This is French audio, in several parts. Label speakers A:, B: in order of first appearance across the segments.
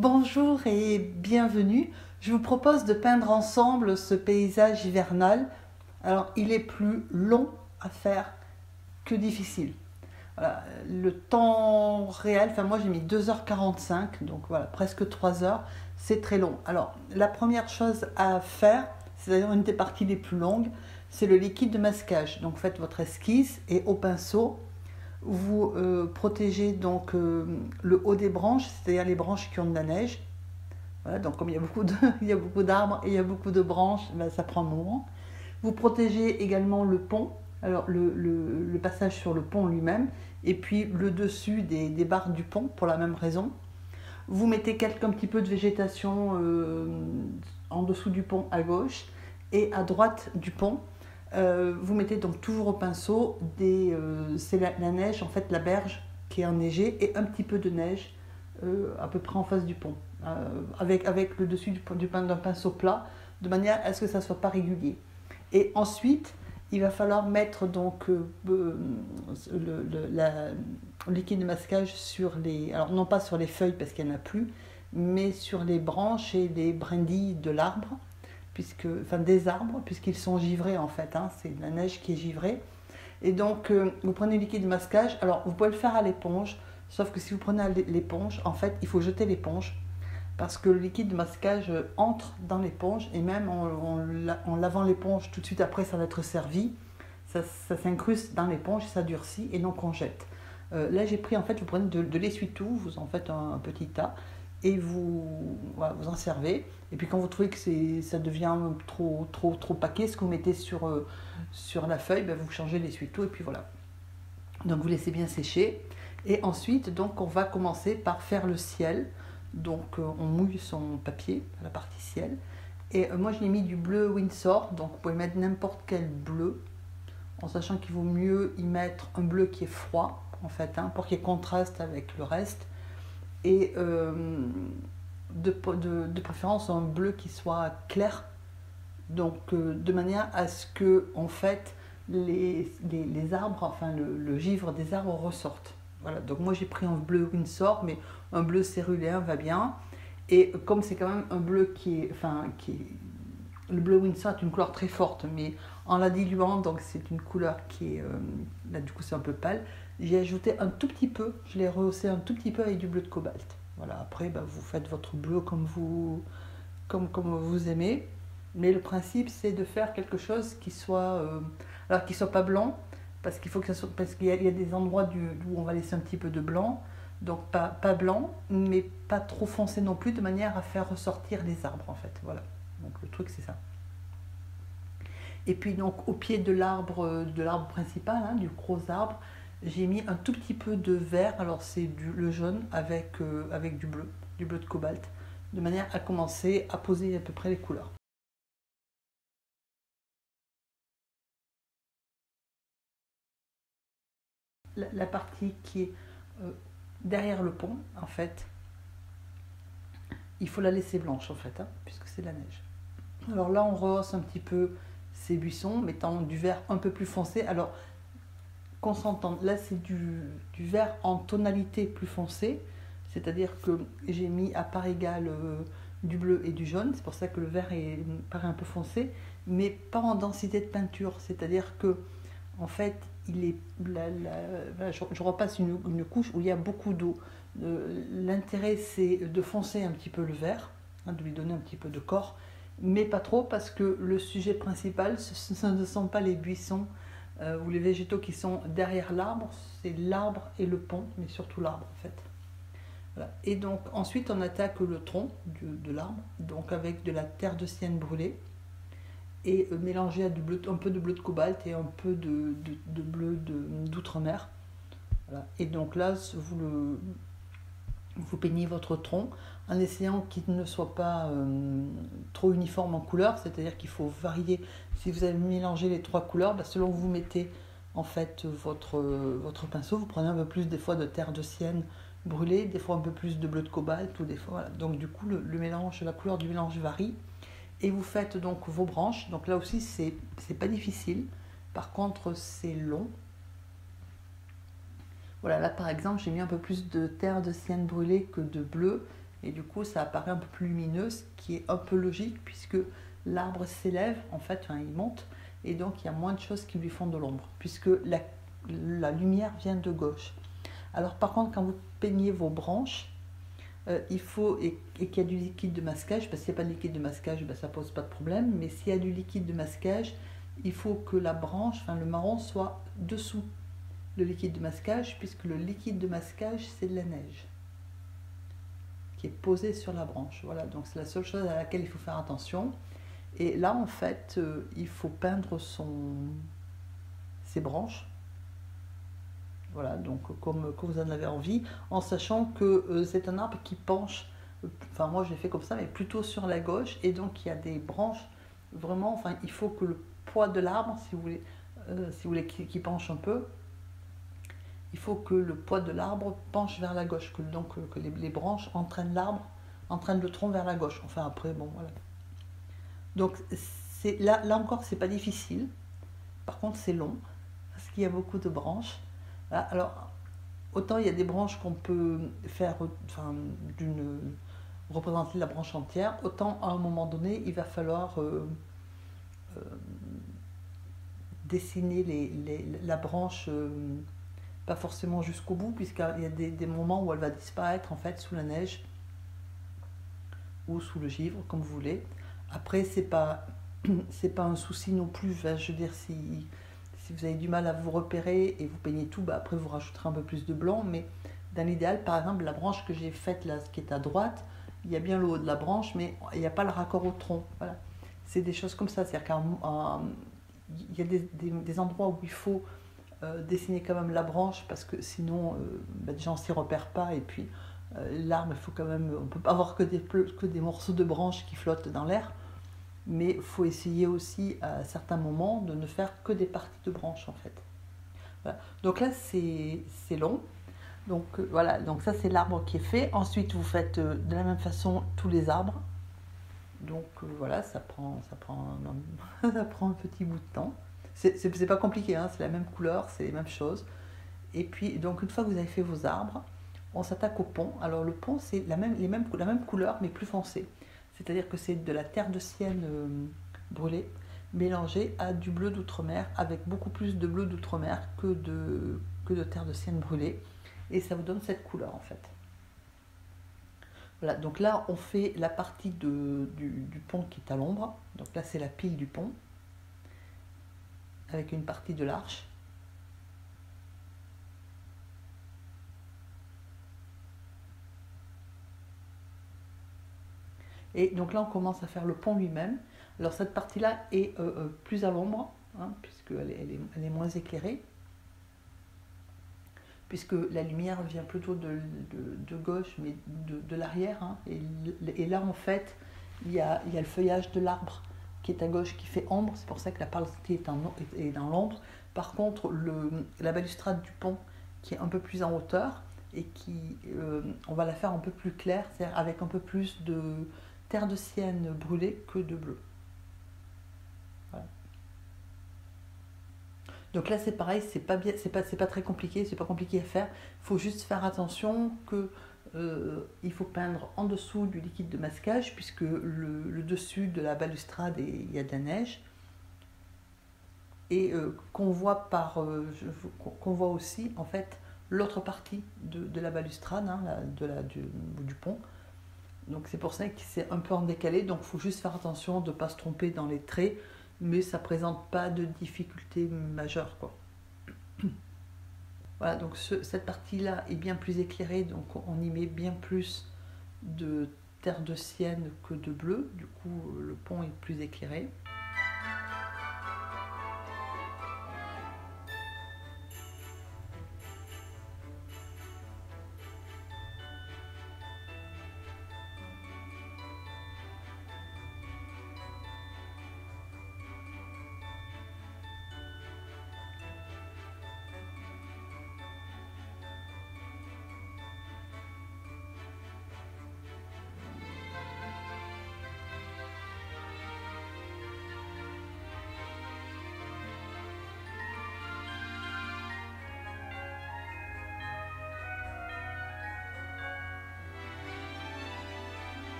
A: Bonjour et bienvenue. Je vous propose de peindre ensemble ce paysage hivernal. Alors, il est plus long à faire que difficile. Voilà, le temps réel, moi j'ai mis 2h45, donc voilà, presque 3 heures, c'est très long. Alors, la première chose à faire, c'est d'ailleurs une des parties les plus longues, c'est le liquide de masquage. Donc, faites votre esquisse et au pinceau, vous protégez donc le haut des branches, c'est-à-dire les branches qui ont de la neige. Voilà, donc comme il y a beaucoup d'arbres et il y a beaucoup de branches, ça prend un moment. Vous protégez également le pont, alors le passage sur le pont lui-même, et puis le dessus des barres du pont pour la même raison. Vous mettez un petit peu de végétation en dessous du pont à gauche et à droite du pont. Vous mettez donc toujours au pinceau, c'est la neige, en fait la berge qui est enneigée et un petit peu de neige à peu près en face du pont, avec le dessus d'un pinceau plat, de manière à ce que ça ne soit pas régulier. Et ensuite, il va falloir mettre donc le liquide de masquage sur alors non pas sur les feuilles parce qu'il n'y en a plus, mais sur les branches et les brindilles de l'arbre, des arbres, puisqu'ils sont givrés en fait, c'est la neige qui est givrée. Et donc vous prenez le liquide de masquage, alors vous pouvez le faire à l'éponge, sauf que si vous prenez l'éponge, en fait il faut jeter l'éponge, parce que le liquide de masquage entre dans l'éponge, et même en lavant l'éponge tout de suite après ça va être servi, ça s'incruste dans l'éponge, ça durcit, et donc on jette. Là j'ai pris, en fait, vous prenez de l'essuie-tout, vous en faites un petit tas, et voilà, vous en servez. Et puis quand vous trouvez que ça devient trop paquet, ce que vous mettez sur la feuille, vous changez l'essuie-tout, et puis voilà. Donc vous laissez bien sécher. Et ensuite, donc, on va commencer par faire le ciel. Donc on mouille son papier, la partie ciel. Et moi j'ai mis du bleu Winsor, donc vous pouvez mettre n'importe quel bleu, en sachant qu'il vaut mieux y mettre un bleu qui est froid, en fait, pour qu'il contraste avec le reste. Et de préférence un bleu qui soit clair, donc de manière à ce que, en fait, les arbres, enfin le givre des arbres ressorte. Voilà, donc moi j'ai pris un bleu Winsor, mais un bleu céruléen va bien. Et comme c'est quand même un bleu le bleu Winsor est une couleur très forte, mais en la diluant, donc c'est une couleur qui est, là du coup c'est un peu pâle, j'ai ajouté un tout petit peu, je l'ai rehaussé un tout petit peu avec du bleu de cobalt. Voilà, après vous faites votre bleu comme vous aimez, mais le principe c'est de faire quelque chose qui soit, alors qui soit pas blanc, parce qu'il y a des endroits où on va laisser un petit peu de blanc, donc pas blanc, mais pas trop foncé non plus, de manière à faire ressortir les arbres en fait. Voilà, donc le truc c'est ça. Et puis donc au pied de l'arbre principal, du gros arbre, j'ai mis un tout petit peu de vert, alors c'est le jaune avec du bleu de cobalt, de manière à commencer à poser à peu près les couleurs. La partie qui est derrière le pont, en fait, il faut la laisser blanche en fait, puisque c'est de la neige. Alors là on rehausse un petit peu ces buissons, mettant du vert un peu plus foncé. Alors qu'on s'entende, là c'est du vert en tonalité plus foncée, c'est-à-dire que j'ai mis à part égale du bleu et du jaune, c'est pour ça que le vert paraît un peu foncé, mais pas en densité de peinture, c'est-à-dire que en fait je repasse une couche où il y a beaucoup d'eau. L'intérêt c'est de foncer un petit peu le vert, de lui donner un petit peu de corps, mais pas trop, parce que le sujet principal ce ne sont pas les buissons ou les végétaux qui sont derrière l'arbre, c'est l'arbre et le pont, mais surtout l'arbre en fait. Voilà. Et donc ensuite on attaque le tronc de l'arbre, donc avec de la terre de sienne brûlée, et mélangé à un peu de bleu de cobalt et un peu de bleu d'outre-mer. Voilà. Et donc là vous peignez votre tronc en essayant qu'il ne soit pas trop uniforme en couleur, c'est-à-dire qu'il faut varier. Si vous avez mélangé les trois couleurs, selon que vous mettez en fait votre pinceau, vous prenez un peu plus des fois de terre de sienne brûlée, des fois un peu plus de bleu de cobalt, ou des fois, voilà. Donc du coup le mélange, la couleur du mélange varie, et vous faites donc vos branches. Donc là aussi c'est pas difficile, par contre c'est long. Voilà, là par exemple j'ai mis un peu plus de terre de sienne brûlée que de bleu, et du coup ça apparaît un peu plus lumineux, ce qui est un peu logique puisque l'arbre s'élève, en fait, enfin, il monte, et donc il y a moins de choses qui lui font de l'ombre, puisque la lumière vient de gauche. Alors par contre, quand vous peignez vos branches, il faut, et qu'il y a du liquide de masquage, parce qu'il n'y a pas de liquide de masquage, ben, ça pose pas de problème, mais s'il y a du liquide de masquage, il faut que la branche, enfin le marron, soit dessous le liquide de masquage, puisque le liquide de masquage, c'est de la neige qui est posée sur la branche. Voilà, donc c'est la seule chose à laquelle il faut faire attention. Et là, en fait, il faut peindre ses branches. Voilà, donc comme vous en avez envie, en sachant que c'est un arbre qui penche, enfin moi je l'ai fait comme ça, mais plutôt sur la gauche, et donc il y a des branches, vraiment, enfin il faut que le poids de l'arbre, si vous voulez qu'il penche un peu, il faut que le poids de l'arbre penche vers la gauche, que les branches entraînent l'arbre, entraînent le tronc vers la gauche. Enfin après, bon voilà. Donc là encore, c'est pas difficile. Par contre, c'est long, parce qu'il y a beaucoup de branches. Alors, autant il y a des branches qu'on peut faire, enfin, représenter la branche entière, autant à un moment donné, il va falloir dessiner la branche, pas forcément jusqu'au bout, puisqu'il y a des moments où elle va disparaître en fait sous la neige ou sous le givre, comme vous voulez. Après, c'est pas un souci non plus. Enfin, je veux dire, si vous avez du mal à vous repérer et vous peignez tout, bah après vous rajouterez un peu plus de blanc. Mais dans l'idéal, par exemple, la branche que j'ai faite là, ce qui est à droite, il y a bien le haut de la branche, mais il n'y a pas le raccord au tronc. Voilà. C'est des choses comme ça. C'est-à-dire qu'il y a des endroits où il faut dessiner quand même la branche, parce que sinon, déjà on s'y repère pas, et puis l'arbre, il faut quand même, on peut pas avoir que des morceaux de branches qui flottent dans l'air, mais il faut essayer aussi à certains moments de ne faire que des parties de branches en fait. Voilà. Donc là c'est long, donc voilà, donc ça c'est l'arbre qui est fait. Ensuite vous faites de la même façon tous les arbres, donc voilà, ça prend ça prend un petit bout de temps. C'est pas compliqué, hein, c'est la même couleur, c'est les mêmes choses. Et puis, donc, une fois que vous avez fait vos arbres, on s'attaque au pont. Alors, le pont, c'est la même couleur, mais plus foncée. C'est-à-dire que c'est de la terre de sienne brûlée, mélangée à du bleu d'outre-mer, avec beaucoup plus de bleu d'outre-mer que de terre de sienne brûlée. Et ça vous donne cette couleur, en fait. Voilà, donc là, on fait la partie du pont qui est à l'ombre. Donc là, c'est la pile du pont, avec une partie de l'arche. Et donc là, on commence à faire le pont lui-même. Alors cette partie-là est plus à l'ombre, hein, puisqu'elle est moins éclairée, puisque la lumière vient plutôt de gauche, mais de l'arrière. Hein, et là, en fait, il y a le feuillage de l'arbre qui est à gauche, qui fait ombre. C'est pour ça que la partie est dans l'ombre. Par contre, la balustrade du pont, qui est un peu plus en hauteur, et on va la faire un peu plus claire, c'est-à-dire avec un peu plus de terre de sienne brûlée que de bleu. Voilà. Donc là c'est pareil, c'est pas très compliqué, c'est pas compliqué à faire. Il faut juste faire attention que il faut peindre en dessous du liquide de masquage, puisque le dessus de la balustrade, il y a de la neige. Et qu'on voit aussi en fait l'autre partie de la balustrade, hein, du pont. Donc c'est pour ça que c'est un peu en décalé, donc il faut juste faire attention de ne pas se tromper dans les traits, mais ça ne présente pas de difficulté majeure, quoi. Voilà, donc cette partie-là est bien plus éclairée, donc on y met bien plus de terre de sienne que de bleu, du coup le pont est plus éclairé.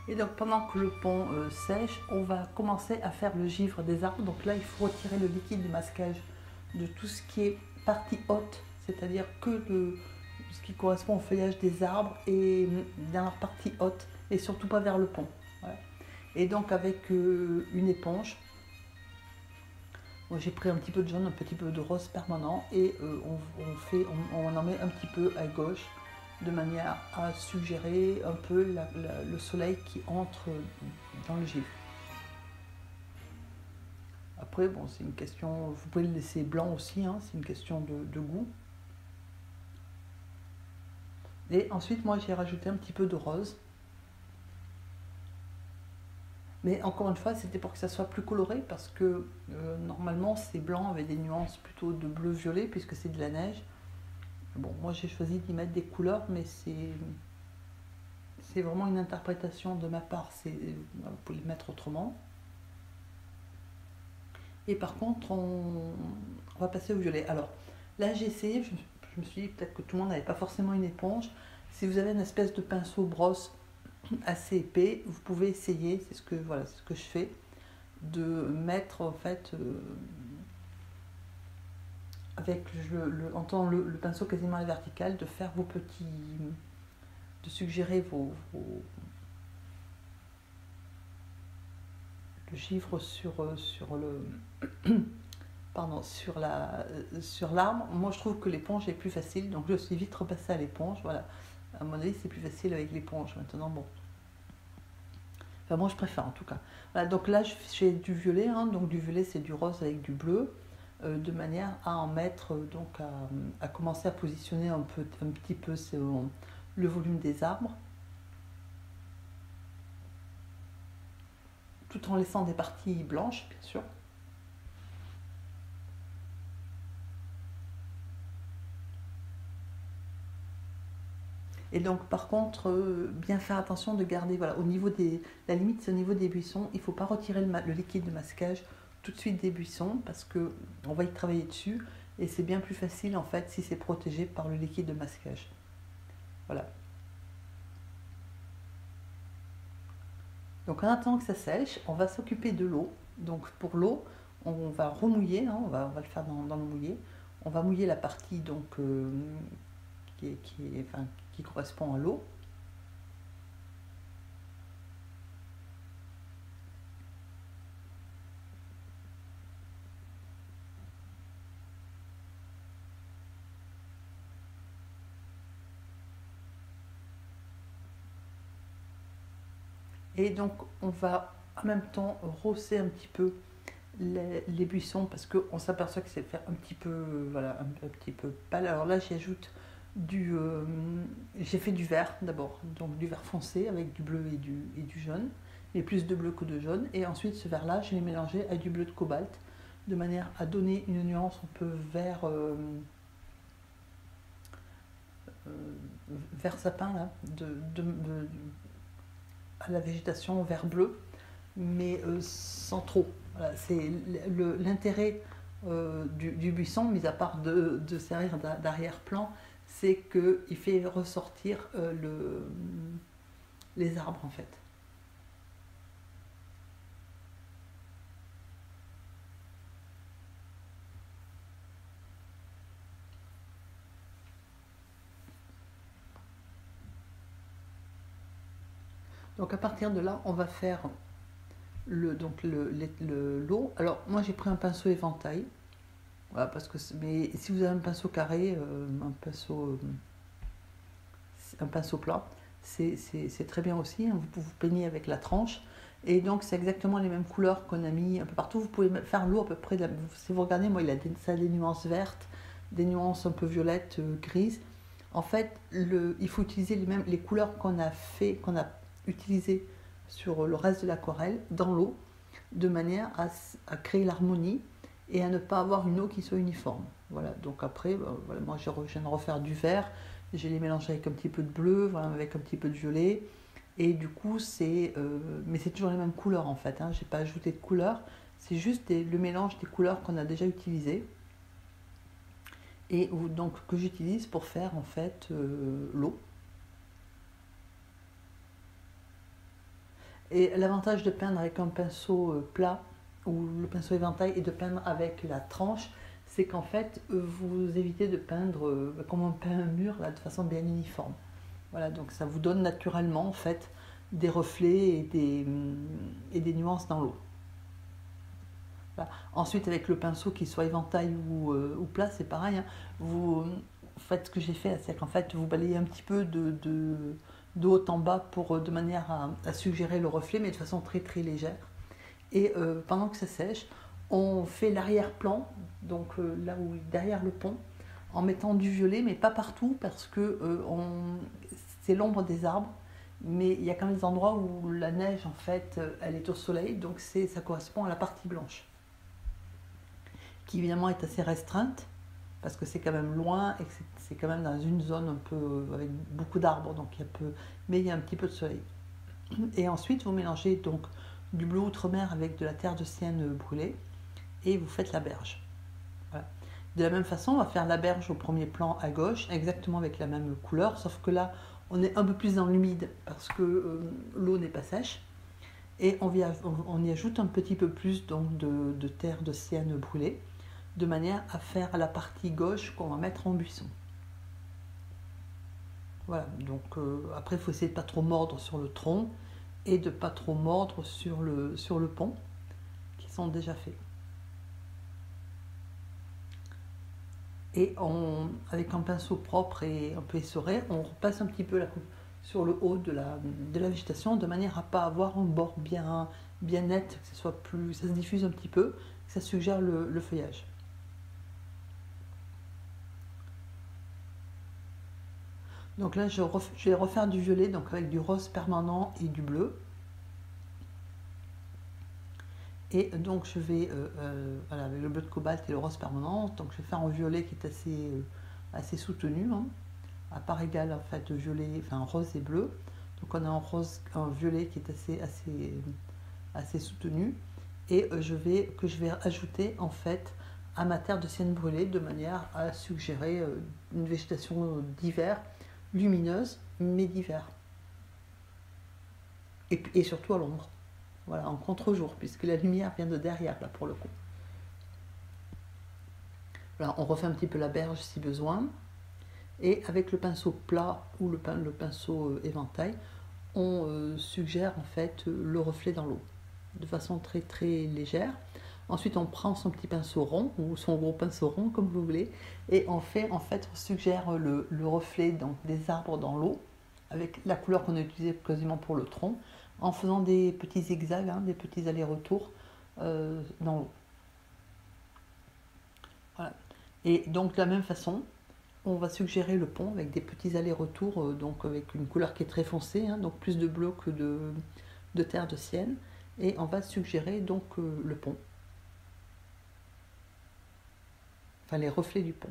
A: Et donc pendant que le pont sèche, on va commencer à faire le givre des arbres. Donc là, il faut retirer le liquide de masquage de tout ce qui est partie haute, c'est-à-dire ce qui correspond au feuillage des arbres et dans leur partie haute, et surtout pas vers le pont. Voilà. Et donc avec une éponge, moi j'ai pris un petit peu de jaune, un petit peu de rose permanent, et on en met un petit peu à gauche, de manière à suggérer un peu le soleil qui entre dans le givre. Après, bon, c'est une question, vous pouvez le laisser blanc aussi, hein, c'est une question de goût. Et ensuite, moi, j'ai rajouté un petit peu de rose. Mais encore une fois, c'était pour que ça soit plus coloré, parce que normalement, c'est blanc avec des nuances plutôt de bleu-violet, puisque c'est de la neige. Bon, moi, j'ai choisi d'y mettre des couleurs, mais c'est vraiment une interprétation de ma part. Vous pouvez le mettre autrement. Et par contre, on va passer au violet. Alors, là, j'ai essayé, je me suis dit peut-être que tout le monde n'avait pas forcément une éponge. Si vous avez une espèce de pinceau brosse assez épais, vous pouvez essayer, c'est ce que je fais, de mettre en fait avec le pinceau quasiment à la verticale, de faire de suggérer le givre sur l'arbre. Moi, je trouve que l'éponge est plus facile, donc je suis vite repassée à l'éponge. Voilà, à mon avis, c'est plus facile avec l'éponge. Maintenant, bon. Enfin, moi, je préfère en tout cas. Voilà, donc là, je fais du violet. Hein, donc du violet, c'est du rose avec du bleu, de manière à en mettre, donc à commencer à positionner un petit peu le volume des arbres, tout en laissant des parties blanches, bien sûr. Et donc, par contre, bien faire attention de garder, voilà, la limite, c'est au niveau des buissons. Il ne faut pas retirer le liquide de masquage tout de suite des buissons, parce qu'on va y travailler dessus, et c'est bien plus facile, en fait, si c'est protégé par le liquide de masquage. Voilà. Donc, en attendant que ça sèche, on va s'occuper de l'eau. Donc, pour l'eau, on va remouiller, hein, on va le faire dans le mouillé. On va mouiller la partie donc, qui correspond à l'eau. Et donc on va en même temps rosser un petit peu les buissons, parce qu'on s'aperçoit que c'est faire un petit peu, voilà, un petit peu pâle. Alors là, j'y ajoute j'ai fait du vert d'abord, donc du vert foncé avec du bleu et du jaune, et plus de bleu que de jaune. Et ensuite, ce vert-là, je l'ai mélangé à du bleu de cobalt, de manière à donner une nuance un peu vert sapin, là, à la végétation vert bleu, mais sans trop. Voilà, c'est l'intérêt du buisson, mis à part de servir d'arrière-plan, c'est qu'il fait ressortir les arbres en fait. Donc à partir de là, on va faire l'eau. Alors moi j'ai pris un pinceau éventail. Voilà, mais si vous avez un pinceau carré, un pinceau plat, c'est très bien aussi. Hein, vous peignez avec la tranche. Et donc c'est exactement les mêmes couleurs qu'on a mis un peu partout. Vous pouvez faire l'eau à peu près, si vous regardez, moi ça a des nuances vertes, des nuances un peu violettes, grises. En fait, il faut utiliser les couleurs qu'on a utilisées sur le reste de l'aquarelle dans l'eau, de manière à créer l'harmonie et à ne pas avoir une eau qui soit uniforme. Voilà, donc après, voilà, moi je viens de refaire du vert, je l'ai mélangé avec un petit peu de bleu, voilà, avec un petit peu de violet, et du coup mais c'est toujours les mêmes couleurs en fait, hein, j'ai pas ajouté de couleurs, c'est juste le mélange des couleurs qu'on a déjà utilisées, et donc que j'utilise pour faire en fait l'eau. Et l'avantage de peindre avec un pinceau plat ou le pinceau éventail et de peindre avec la tranche, c'est qu'en fait, vous évitez de peindre comme on peint un mur là, de façon bien uniforme. Voilà, donc ça vous donne naturellement en fait des reflets et des nuances dans l'eau. Voilà. Ensuite, avec le pinceau, qu'il soit éventail ou plat, c'est pareil. Hein. Vous faites ce que j'ai fait, c'est qu'en fait, vous balayez un petit peu de haut en bas de manière à suggérer le reflet, mais de façon très très légère. Et pendant que ça sèche, on fait l'arrière-plan, donc là où derrière le pont, en mettant du violet, mais pas partout, parce que c'est l'ombre des arbres. Mais il y a quand même des endroits où la neige, en fait, elle est au soleil, donc ça correspond à la partie blanche, qui évidemment est assez restreinte, parce que c'est quand même loin et que c'est quand même dans une zone un peu avec beaucoup d'arbres, donc mais il y a un petit peu de soleil. Et ensuite, vous mélangez donc du bleu outre-mer avec de la terre de sienne brûlée et vous faites la berge. Voilà. De la même façon, on va faire la berge au premier plan à gauche, exactement avec la même couleur, sauf que là, on est un peu plus dans l'humide parce que l'eau n'est pas sèche. Et on y ajoute un petit peu plus donc, de terre de sienne brûlée, de manière à faire la partie gauche qu'on va mettre en buisson. Voilà, donc après il faut essayer de ne pas trop mordre sur le tronc et de ne pas trop mordre sur le pont, qui sont déjà faits. Et avec un pinceau propre et un peu essoré, on repasse un petit peu la coupe sur le haut de la végétation, de manière à ne pas avoir un bord bien net, que ça se diffuse un petit peu, que ça suggère le feuillage. Donc là, je vais refaire du violet, donc avec du rose permanent et du bleu. Et donc je vais, voilà, avec le bleu de cobalt et le rose permanent, donc je vais faire un violet qui est assez soutenu, hein, à part égale en fait violet, enfin rose et bleu. Donc on a un violet qui est assez soutenu, et que je vais ajouter en fait à ma terre de sienne brûlée, de manière à suggérer une végétation d'hiver, lumineuse, mais d'hiver. Et surtout à l'ombre. Voilà, en contre-jour, puisque la lumière vient de derrière, là, pour le coup. Voilà, on refait un petit peu la berge si besoin. Et avec le pinceau plat ou le pinceau éventail, on suggère en fait le reflet dans l'eau, de façon très très légère. Ensuite, on prend son petit pinceau rond, ou son gros pinceau rond, comme vous voulez, et on suggère le reflet donc, des arbres dans l'eau, avec la couleur qu'on a utilisée quasiment pour le tronc, en faisant des petits zigzags, hein, des petits allers-retours dans l'eau. Voilà. Et donc de la même façon, on va suggérer le pont avec des petits allers-retours, donc avec une couleur qui est très foncée, hein, donc plus de bleu que de terre de sienne, et on va suggérer donc le pont, enfin les reflets du pont.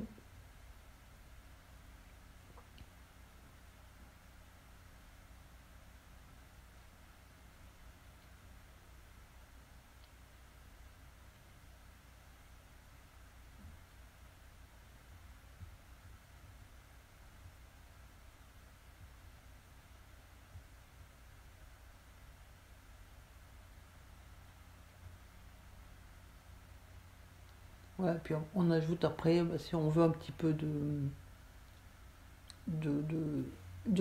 A: Voilà, puis on ajoute après, si on veut un petit peu de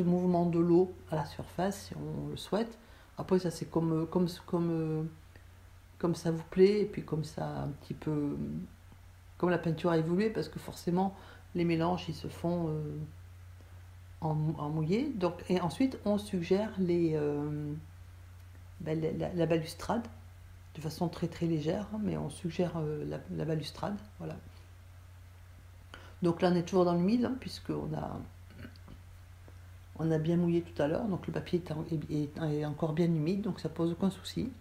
A: mouvement de l'eau à la surface, si on le souhaite. Après, ça c'est comme ça vous plaît, et puis comme ça un petit peu, comme la peinture a évolué, parce que forcément les mélanges ils se font en mouillé. Donc, et ensuite on suggère la balustrade, de façon très très légère, hein, mais on suggère la balustrade, voilà. Donc là on est toujours dans l'humide, hein, puisqu'on a bien mouillé tout à l'heure, donc le papier est encore bien humide, donc ça pose aucun souci.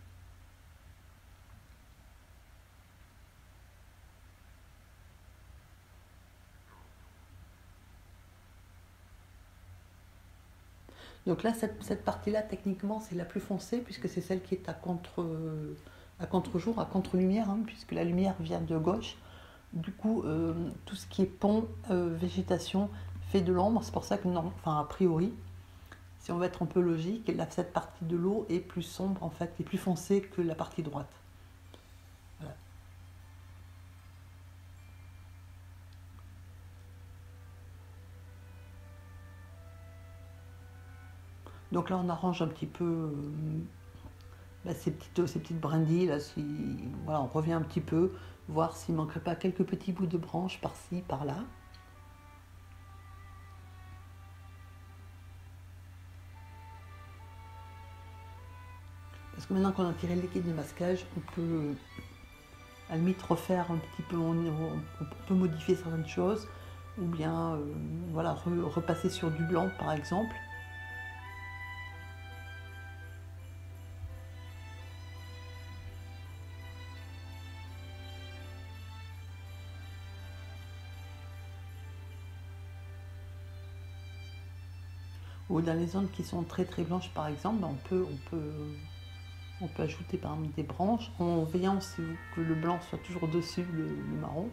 A: Donc là, cette partie-là, techniquement, c'est la plus foncée, puisque c'est celle qui est à contre-jour, à contre-lumière, hein, puisque la lumière vient de gauche. Du coup, tout ce qui est pont, végétation, fait de l'ombre. C'est pour ça que, a priori, si on veut être un peu logique, cette partie de l'eau est plus sombre en fait, est plus foncée que la partie droite. Voilà. Donc là on arrange un petit peu ces petites brindilles, là, voilà, on revient un petit peu, voir s'il ne manquerait pas quelques petits bouts de branches par-ci, par-là. Parce que maintenant qu'on a tiré le liquide de masquage, on peut à la limite refaire un petit peu, on peut modifier certaines choses, ou bien voilà, repasser sur du blanc par exemple. Ou dans les zones qui sont très très blanches par exemple, on peut ajouter par exemple des branches en veillant que le blanc soit toujours dessus le marron.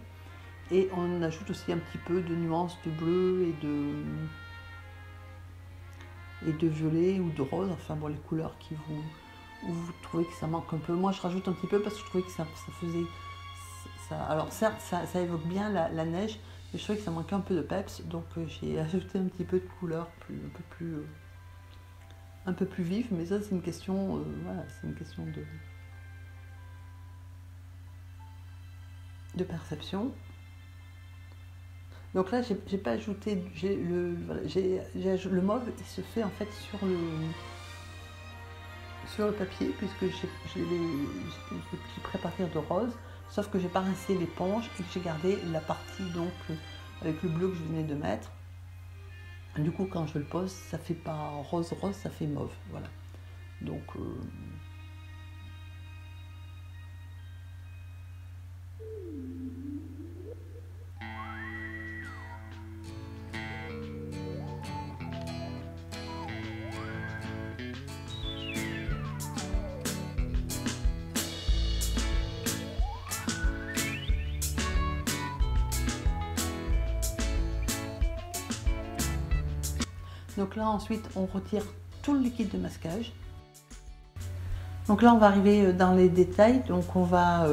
A: Et on ajoute aussi un petit peu de nuances de bleu et de violet ou de rose, enfin bon, les couleurs où vous trouvez que ça manque un peu. Moi je rajoute un petit peu parce que je trouvais que ça faisait... alors certes ça évoque bien la neige, mais je trouvais que ça manquait un peu de peps, donc j'ai ajouté un petit peu de couleur un peu plus vive, mais ça c'est une question, voilà, c'est une question de perception. Donc là j'ai pas ajouté, le mauve il se fait en fait sur le papier, puisque j'ai préparé de rose, sauf que j'ai pas rincé l'éponge et que j'ai gardé la partie donc avec le bleu que je venais de mettre. Du coup quand je le pose, ça fait pas rose, ça fait mauve, voilà. Donc donc là ensuite on retire tout le liquide de masquage. Donc là on va arriver dans les détails, donc on va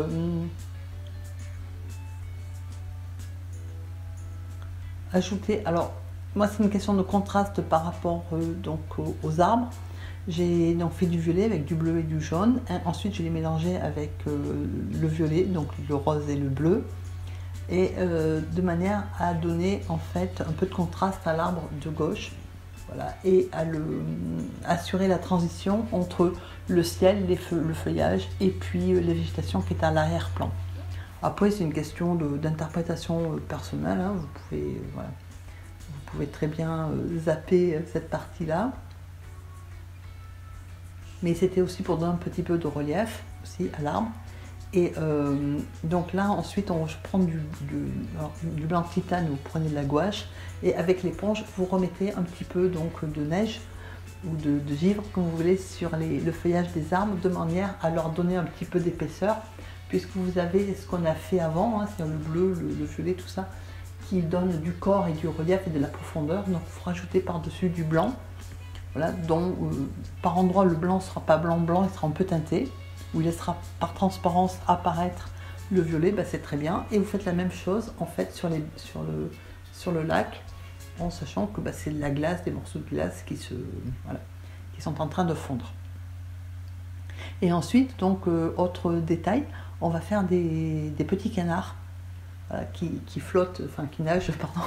A: ajouter, alors moi c'est une question de contraste par rapport donc aux arbres. J'ai donc fait du violet avec du bleu et du jaune, ensuite je l'ai mélangé avec le violet, donc le rose et le bleu, et de manière à donner en fait un peu de contraste à l'arbre de gauche. Voilà, et à assurer la transition entre le ciel, le feuillage et puis la végétation qui est à l'arrière-plan. Après c'est une question d'interprétation personnelle, hein. Voilà, vous pouvez très bien zapper cette partie-là. Mais c'était aussi pour donner un petit peu de relief aussi à l'arbre. Et donc là ensuite je prends du blanc de titane, vous prenez de la gouache et avec l'éponge vous remettez un petit peu donc de neige ou de givre comme vous voulez sur le feuillage des arbres, de manière à leur donner un petit peu d'épaisseur, puisque vous avez ce qu'on a fait avant, hein, c'est-à-dire le bleu, le violet, tout ça, qui donne du corps et du relief et de la profondeur. Donc il faut rajouter par-dessus du blanc, voilà, dont par endroit le blanc ne sera pas blanc, il sera un peu teinté, où il laissera par transparence apparaître le violet, bah c'est très bien. Et vous faites la même chose en fait sur le lac, en sachant que bah, c'est de la glace, des morceaux de glace qui sont en train de fondre. Et ensuite, donc autre détail, on va faire des petits canards, voilà, qui flottent, enfin qui nagent pardon,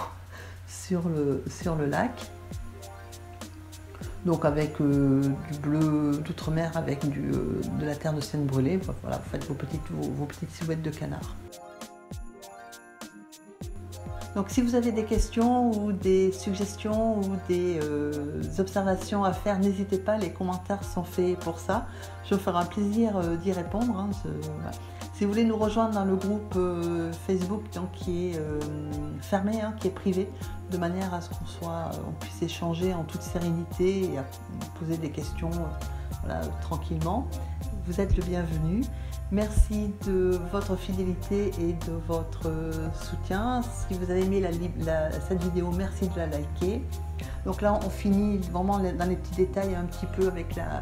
A: sur le lac. Donc avec du bleu d'outre-mer, avec de la terre de Seine brûlée, voilà, vous faites vos petites silhouettes de canards. Donc si vous avez des questions ou des suggestions ou des observations à faire, n'hésitez pas, les commentaires sont faits pour ça. Je me ferai un plaisir d'y répondre. Hein, voilà. Si vous voulez nous rejoindre dans le groupe Facebook donc, qui est fermé, hein, qui est privé, de manière à ce qu'on puisse échanger en toute sérénité et à poser des questions voilà, tranquillement. Vous êtes le bienvenu. Merci de votre fidélité et de votre soutien. Si vous avez aimé cette vidéo, merci de la liker. Donc là, on finit vraiment dans les petits détails un petit peu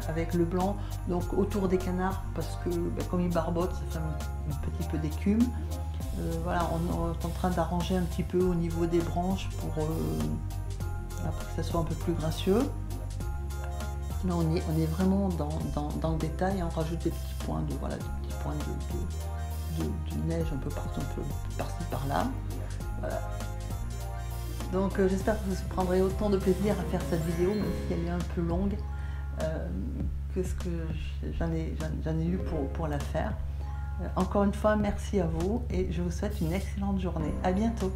A: avec le blanc, donc autour des canards, parce que comme ils barbotent, ça fait un petit peu d'écume. Voilà, on est en train d'arranger un petit peu au niveau des branches pour que ça soit un peu plus gracieux. Là, on est vraiment dans le détail. On rajoute des petits points de neige un peu partout, un peu par-ci par-là. Voilà. Donc j'espère que vous prendrez autant de plaisir à faire cette vidéo, même si elle est un peu longue, que ce que j'en ai eu pour la faire. Encore une fois, merci à vous et je vous souhaite une excellente journée. À bientôt.